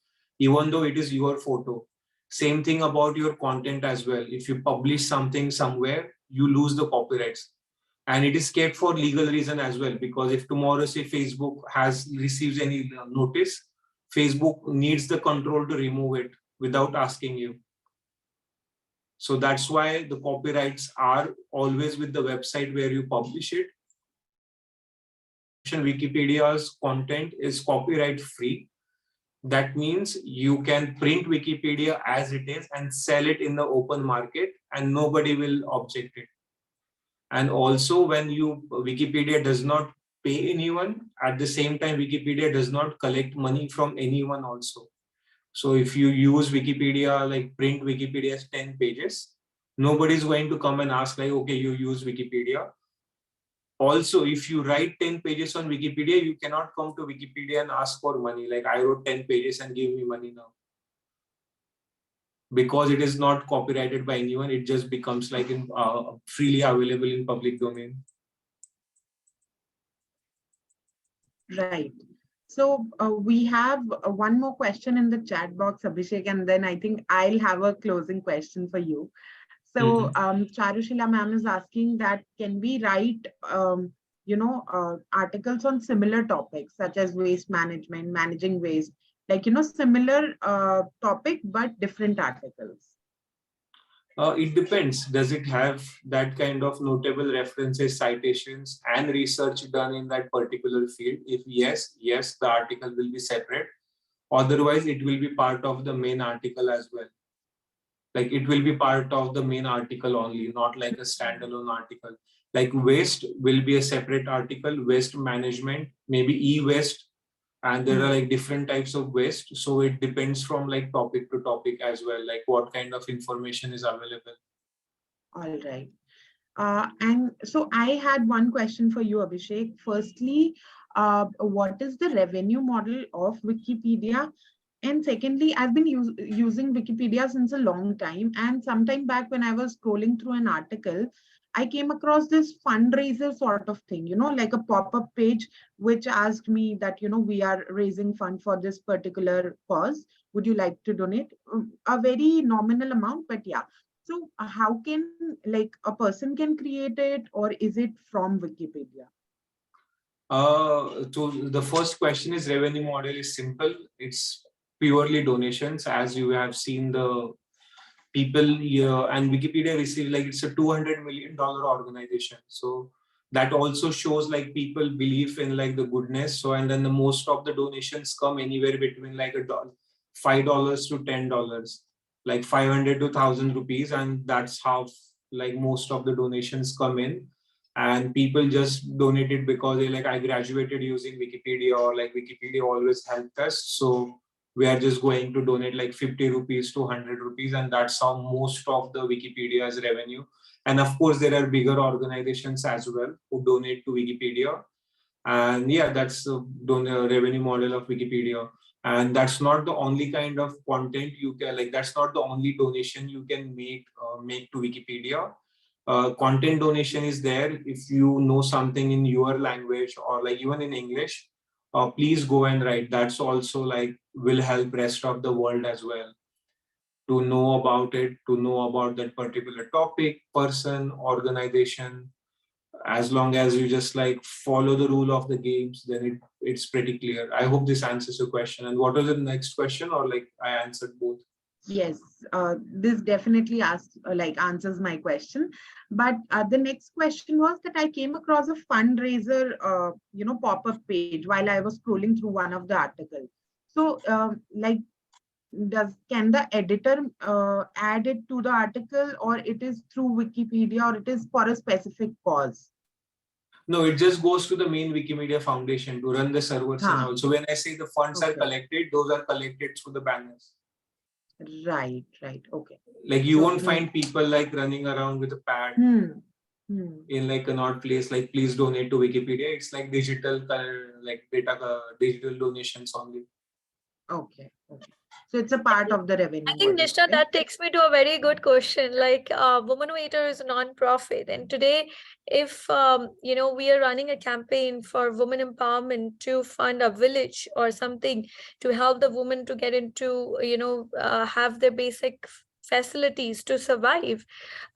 even though it is your photo. Same thing about your content as well. If you publish something somewhere, you lose the copyrights. And it is kept for legal reason as well, because if tomorrow, say, Facebook receives any notice, Facebook needs the control to remove it without asking you. So that's why the copyrights are always with the website where you publish it. Wikipedia's content is copyright free. That means you can print Wikipedia as it is and sell it in the open market, and nobody will object it. And also, when Wikipedia does not pay anyone, at the same time, Wikipedia does not collect money from anyone also. So if you use Wikipedia, like print Wikipedia as 10 pages, nobody's going to come and ask like, okay, you use Wikipedia. Also, if you write 10 pages on Wikipedia, you cannot come to Wikipedia and ask for money. Like, I wrote 10 pages and give me money now. Because it is not copyrighted by anyone, it just becomes like freely available in public domain. Right. So we have one more question in the chat box, Abhishek, and then I think I'll have a closing question for you. So Charushila ma'am is asking that, can we write, articles on similar topics such as waste management, managing waste, like, similar topic, but different articles? It depends. Does it have that kind of notable references, citations, and research done in that particular field? If yes, the article will be separate. Otherwise, it will be part of the main article as well. Like it will be part of the main article only, not like a standalone article. Like waste will be a separate article, waste management, maybe e-waste, and there are like different types of waste. So it depends from like topic to topic as well, like what kind of information is available. All right. And so I had one question for you, Abhishek. Firstly, what is the revenue model of Wikipedia? And secondly, I've been using Wikipedia since a long time. And sometime back when I was scrolling through an article, I came across this fundraiser sort of thing, like a pop-up page, which asked me that, we are raising fund for this particular cause. Would you like to donate? A very nominal amount, but yeah. So how can, like, a person can create it, or is it from Wikipedia? So the first question is, revenue model is simple. It's purely donations. As you have seen, the people here and Wikipedia receive, like, it's a $200 million organization. So that also shows like people believe in like the goodness. So, and then the most of the donations come anywhere between like $5 to $10, like 500 to 1,000 rupees. And that's how like most of the donations come in. And people just donate it because they like, I graduated using Wikipedia, or like Wikipedia always helped us. So we are just going to donate like 50 rupees to 100 rupees. And that's how most of the Wikipedia's revenue. And of course, there are bigger organizations as well who donate to Wikipedia. And yeah, that's the revenue model of Wikipedia. And that's not the only kind of content you can, like, that's not the only donation you can make to Wikipedia. Content donation is there. If you know something in your language, or like even in English, please go and write. That's also like will help rest of the world as well to know about it, to know about that particular topic, person, organization. As long as you just like follow the rule of the games, then it's pretty clear. I hope this answers your question. And what was the next question, or like I answered both? Yes, this definitely answers my question. But the next question was that I came across a fundraiser, pop-up page while I was scrolling through one of the articles. So, can the editor add it to the article, or it is through Wikipedia, or it is for a specific cause? No, it just goes to the main Wikimedia Foundation to run the servers and all. So when I say the funds are Okay. collected, those are collected through the banners. Right. Okay. Like you So won't find people like running around with a pad in like an odd place, like please donate to Wikipedia. It's like digital, like data, digital donations only. Okay. So it's a part of the revenue I think, model, Nishta, right? that takes me to a very good question. Like, Woman Waiter is a non-profit, and today, if we are running a campaign for women empowerment to fund a village or something to help the women to get into, have their basic facilities to survive.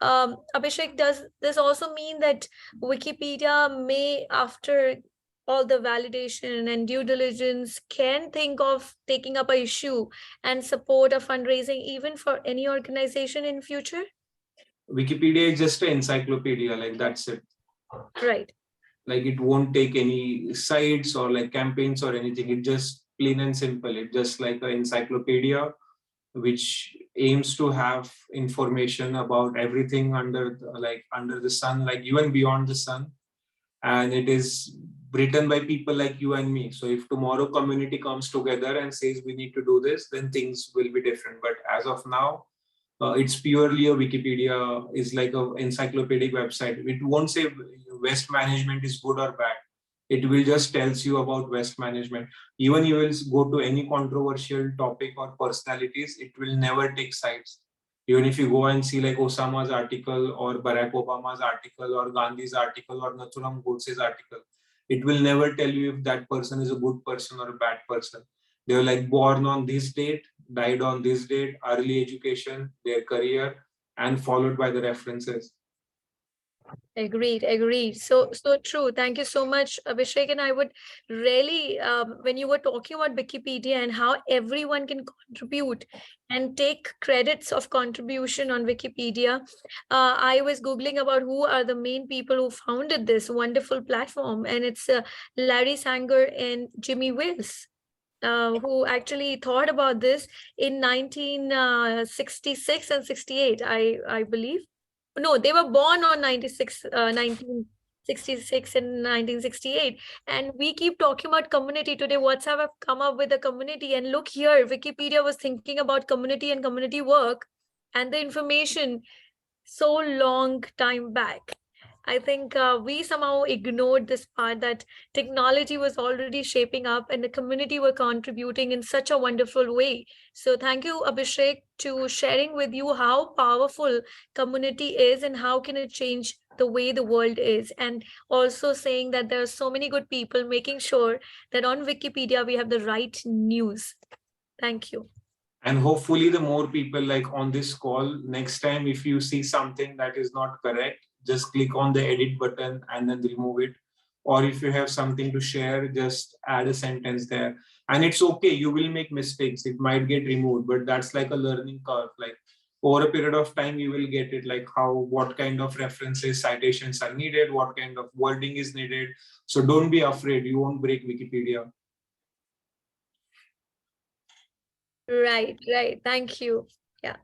Abhishek, does this also mean that Wikipedia may, after all the validation and due diligence, can think of taking up a issue and support a fundraising even for any organization in future? Wikipedia is just an encyclopedia, like that's it. Right. Like it won't take any sites or like campaigns or anything. It just plain and simple. It's just like an encyclopedia which aims to have information about everything under the sun, like even beyond the sun. And it is written by people like you and me. So if tomorrow community comes together and says we need to do this, then things will be different. But as of now, it's purely a Wikipedia, is like a encyclopedic website. It won't say West management is good or bad. It will just tells you about West management. Even you will go to any controversial topic or personalities, it will never take sides. Even if you go and see like Osama's article or Barack Obama's article or Gandhi's article or Nathuram Godse's article, it will never tell you if that person is a good person or a bad person. They were like born on this date, died on this date, early education, their career, and followed by the references. Agreed. So true. Thank you so much, Abhishek. And I would really, when you were talking about Wikipedia and how everyone can contribute and take credits of contribution on Wikipedia, I was Googling about who are the main people who founded this wonderful platform. And it's Larry Sanger and Jimmy Wales. Who actually thought about this in 1966 and 68, I believe. No, they were born on 1966 and 1968. And we keep talking about community today. WhatsApp have come up with a community. And look here, Wikipedia was thinking about community and community work and the information so long time back. I think we somehow ignored this part that technology was already shaping up and the community were contributing in such a wonderful way. So thank you, Abhishek, to sharing with you how powerful community is and how can it change the way the world is. And also saying that there are so many good people making sure that on Wikipedia we have the right news. Thank you. And hopefully the more people like on this call, next time if you see something that is not correct, just click on the edit button and then remove it. Or if you have something to share, just add a sentence there. And it's okay, you will make mistakes, it might get removed, but that's like a learning curve. Like over a period of time you will get it, like what kind of references, citations are needed, what kind of wording is needed. So don't be afraid, you won't break Wikipedia. Right. Thank you. Yeah.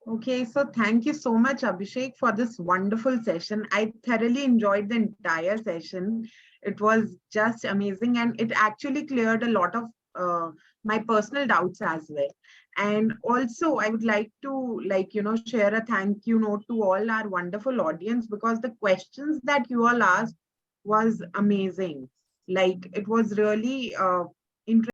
Okay, so thank you so much, Abhishek, for this wonderful session. I thoroughly enjoyed the entire session. It was just amazing, and it actually cleared a lot of my personal doubts as well. And also, I would like to share a thank you note to all our wonderful audience, because the questions that you all asked was amazing. Like, it was really interesting.